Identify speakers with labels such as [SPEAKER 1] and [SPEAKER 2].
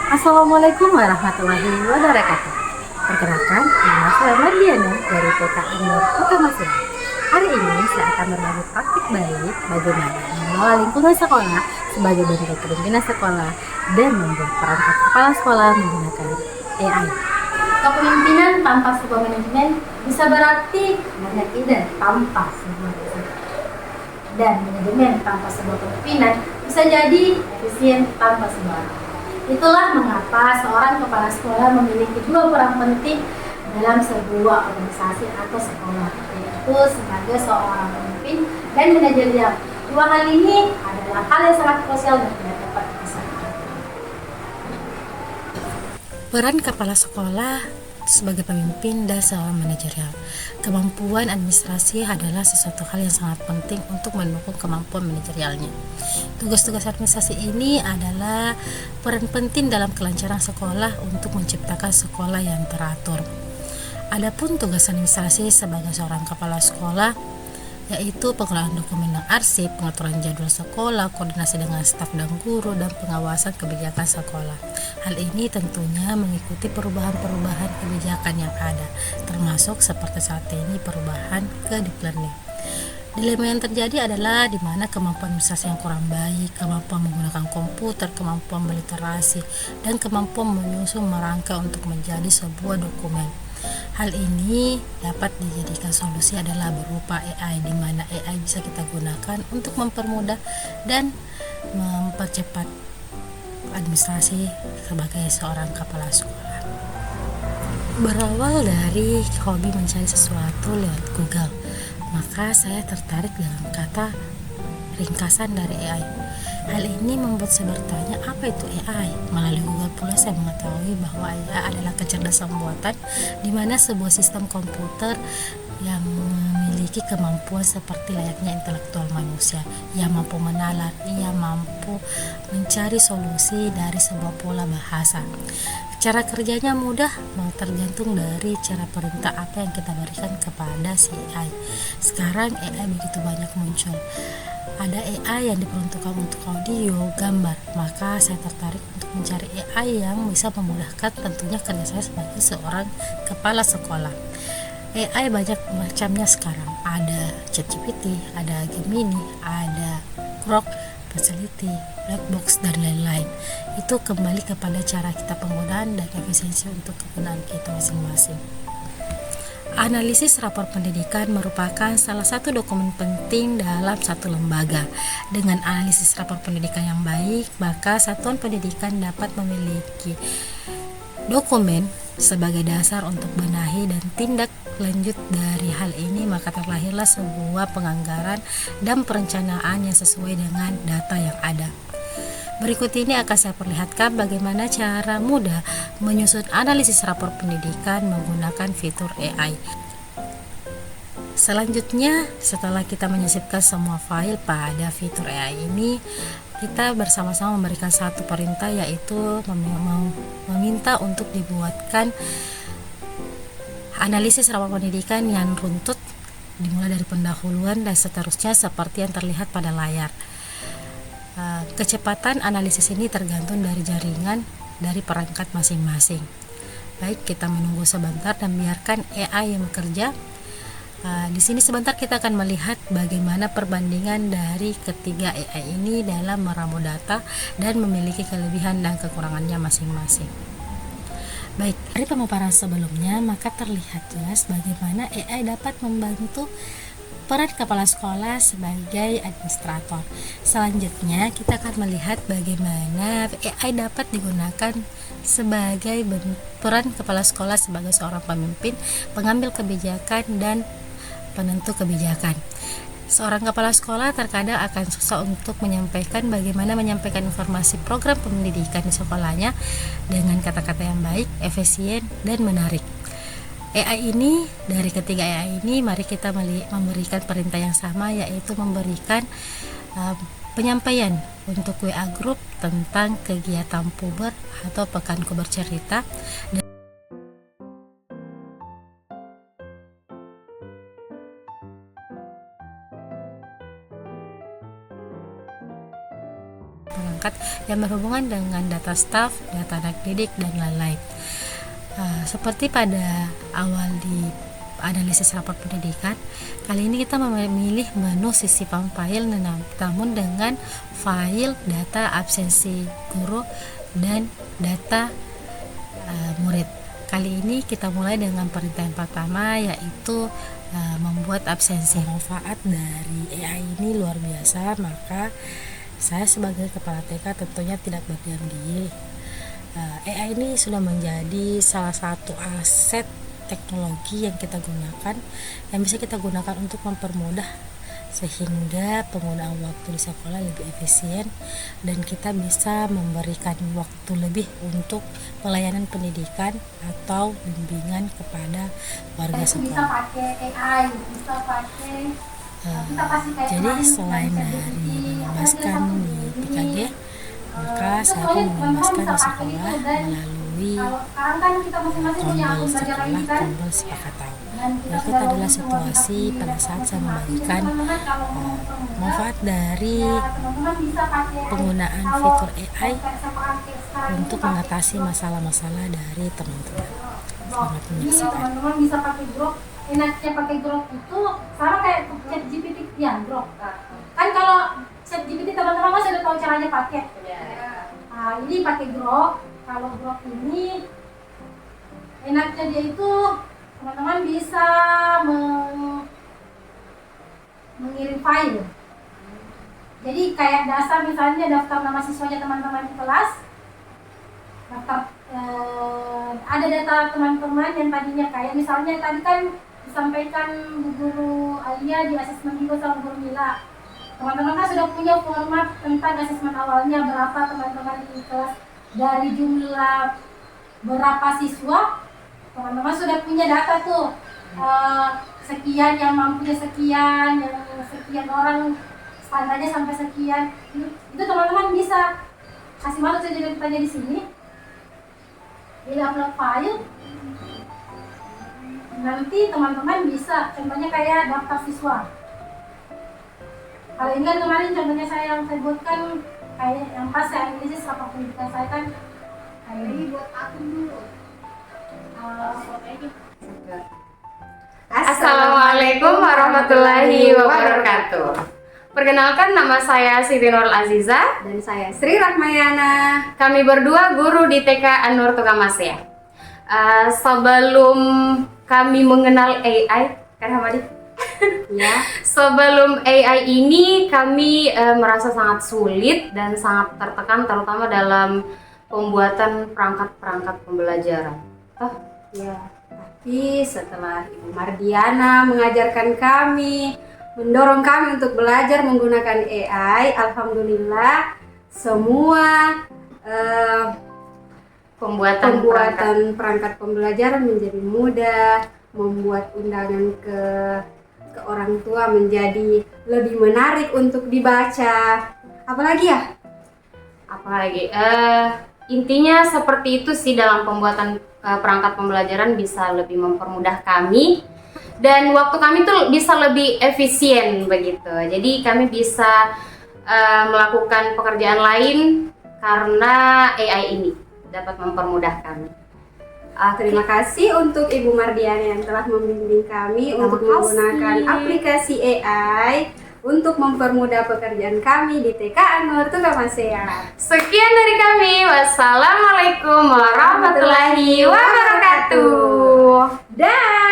[SPEAKER 1] Assalamualaikum warahmatullahi wabarakatuh. Perkenalkan, nama saya Mardiana dari PKN Nur Kota Masuha. Hari ini saya akan berbagi praktik baik bagaimana mengelola lingkungan sekolah sebagai bentuk kepemimpinan sekolah dan membuat perangkat kepala sekolah menggunakan AI. Kepemimpinan tanpa sebuah manajemen bisa berarti banyak ide tanpa sebuah manajemen. Dan manajemen tanpa sebuah kepemimpinan bisa jadi efisien tanpa sebuah orang. Itulah mengapa seorang kepala sekolah memiliki dua peran penting dalam sebuah organisasi atau sekolah, yaitu sebagai seorang pemimpin dan manajerial. Dua hal ini adalah hal yang sangat krusial dan tidak dapat dipisahkan.
[SPEAKER 2] Peran kepala sekolah sebagai pemimpin dan seorang manajerial. Kemampuan administrasi adalah sesuatu hal yang sangat penting untuk mendukung kemampuan manajerialnya. Tugas-tugas administrasi ini adalah peran penting dalam kelancaran sekolah untuk menciptakan sekolah yang teratur. Adapun tugas administrasi sebagai seorang kepala sekolah yaitu pengelolaan dokumen dan arsip, pengaturan jadwal sekolah, koordinasi dengan staf dan guru, dan pengawasan kebijakan sekolah. Hal ini tentunya mengikuti perubahan-perubahan kebijakan yang ada, termasuk seperti saat ini perubahan ke deep learning. Dilema yang terjadi adalah di mana kemampuan administrasi yang kurang baik, kemampuan menggunakan komputer, kemampuan meliterasi, dan kemampuan menyusun merangka untuk menjadi sebuah dokumen. Hal ini dapat dijadikan solusi adalah berupa AI, di mana AI bisa kita gunakan untuk mempermudah dan mempercepat administrasi sebagai seorang kepala sekolah. Berawal dari hobi mencari sesuatu lewat Google, maka saya tertarik dengan kata ringkasan dari AI. Hal ini membuat saya bertanya, apa itu AI? Melalui Google pula saya mengetahui bahwa AI adalah kecerdasan buatan, di mana sebuah sistem komputer yang memiliki kemampuan seperti layaknya intelektual manusia. Ia mampu menalar, ia mampu mencari solusi dari sebuah pola bahasa. Cara kerjanya mudah, tergantung dari cara perintah apa yang kita berikan kepada si AI. Sekarang AI begitu banyak muncul. Ada AI yang diperuntukkan untuk audio, gambar, maka saya tertarik untuk mencari AI yang bisa memudahkan tentunya kerja saya sebagai seorang kepala sekolah. AI banyak macamnya sekarang, ada ChatGPT, ada Gemini, ada Grok, Facility, Blackbox, dan lain-lain. Itu kembali kepada cara kita penggunaan dan efisiensi untuk kegunaan kita masing-masing. Analisis rapor pendidikan merupakan salah satu dokumen penting dalam satu lembaga. Dengan analisis rapor pendidikan yang baik, maka satuan pendidikan dapat memiliki dokumen sebagai dasar untuk benahi dan tindak lanjut dari hal ini, maka terlahirlah sebuah penganggaran dan perencanaan yang sesuai dengan data yang ada. Berikut ini akan saya perlihatkan bagaimana cara mudah menyusun analisis rapor pendidikan menggunakan fitur AI. Selanjutnya, setelah kita menyisipkan semua file pada fitur AI ini, kita bersama-sama memberikan satu perintah, yaitu meminta untuk dibuatkan analisis rapor pendidikan yang runtut dimulai dari pendahuluan dan seterusnya seperti yang terlihat pada layar. Kecepatan analisis ini tergantung dari jaringan dari perangkat masing-masing. Baik, kita menunggu sebentar dan biarkan AI yang bekerja. Di sini sebentar kita akan melihat bagaimana perbandingan dari ketiga AI ini dalam meramu data dan memiliki kelebihan dan kekurangannya masing-masing. Baik, dari pemaparan sebelumnya maka terlihat jelas bagaimana AI dapat membantu peran kepala sekolah sebagai administrator. Selanjutnya kita akan melihat bagaimana AI dapat digunakan sebagai peran kepala sekolah sebagai seorang pemimpin, pengambil kebijakan, dan penentu kebijakan. Seorang kepala sekolah terkadang akan susah untuk menyampaikan bagaimana menyampaikan informasi program pendidikan di sekolahnya dengan kata-kata yang baik, efisien, dan menarik. AI ini, dari ketiga AI ini, mari kita memberikan perintah yang sama, yaitu memberikan penyampaian untuk WA group tentang kegiatan puber atau pekanku bercerita. perangkat yang berhubungan dengan data staf, data anak didik, dan lain-lain. Seperti pada awal di analisis rapor pendidikan, kali ini kita memilih menu sisipan file namun dengan file data absensi guru dan data murid. Kali ini kita mulai dengan perintahan pertama, yaitu membuat absensi. Manfaat dari AI ini luar biasa, maka saya sebagai kepala TK tentunya tidak berdiam diri. AI ini sudah menjadi salah satu aset teknologi yang kita gunakan, yang bisa kita gunakan untuk mempermudah sehingga penggunaan waktu di sekolah lebih efisien dan kita bisa memberikan waktu lebih untuk pelayanan pendidikan atau bimbingan kepada warga sekolah.
[SPEAKER 1] Bisa pakai AI, bisa pakai
[SPEAKER 2] jadi selain dari membebaskan di PKG, maka saya pun membebaskan di sekolah melalui tombol sekolah, tombol siapa tahu. Berikut adalah situasi pada saat saya membagikan manfaat dari penggunaan fitur AI untuk mengatasi masalah-masalah dari teman-teman. Selamat menyaksikan.
[SPEAKER 1] Teman-teman bisa pakai Grok. Enaknya pakai Grok itu sama kayak ChatGPT ya, Grok. Kan kalau ChatGPT teman-teman masih udah tahu caranya pakai. Nah, ini pakai Grok. Kalau Grok ini enaknya dia itu teman-teman bisa mengirim file. Jadi kayak dasar misalnya daftar nama siswanya teman-teman di kelas, daftar ada data teman-teman yang tadinya kayak misalnya tadi kan disampaikan Bu Guru Alia di asesmen juga sama Bu Guru Mila. Teman-teman kan sudah punya format tentang asesmen awalnya berapa teman-teman di kelas, dari jumlah berapa siswa, teman-teman sudah punya data tuh, sekian yang mampunya sekian, yang sekian orang standarnya sampai sekian. Itu teman-teman bisa kasih masuk saja datanya di sini, di upload file. Nanti teman-teman bisa, contohnya kayak daftar siswa. Kalau ini kan kemarin contohnya saya buatkan kayak yang pas saya analisis rapor pendidikan saya kan kayak ini buat akun dulu.
[SPEAKER 3] Assalamualaikum warahmatullahi wabarakatuh. Perkenalkan, nama saya Siti Nurul Aziza
[SPEAKER 1] Dan saya Sri Rahmayana.
[SPEAKER 3] Kami berdua guru di TK An-Nur Tukamasya. Sebelum kami mengenal AI, kan Hamadi?
[SPEAKER 1] Ya.
[SPEAKER 3] Sebelum AI ini kami merasa sangat sulit dan sangat tertekan, terutama dalam pembuatan perangkat-perangkat pembelajaran.
[SPEAKER 1] Ya, tapi setelah Ibu Mardiana mengajarkan kami, mendorong kami untuk belajar menggunakan AI, alhamdulillah semua pembuatan perangkat pembelajaran menjadi mudah, membuat undangan ke orang tua menjadi lebih menarik untuk dibaca. Apalagi ya?
[SPEAKER 3] Intinya seperti itu sih, dalam pembuatan perangkat pembelajaran bisa lebih mempermudah kami dan waktu kami tuh bisa lebih efisien begitu. Jadi kami bisa melakukan pekerjaan lain karena AI ini dapat mempermudah kami.
[SPEAKER 1] Terima kasih untuk Ibu Mardiana yang telah membimbing kami untuk menggunakan aplikasi AI untuk mempermudah pekerjaan kami di TK An-Nur Tukamasya.
[SPEAKER 3] Sekian dari kami. Wassalamualaikum warahmatullahi wabarakatuh.
[SPEAKER 1] Dah.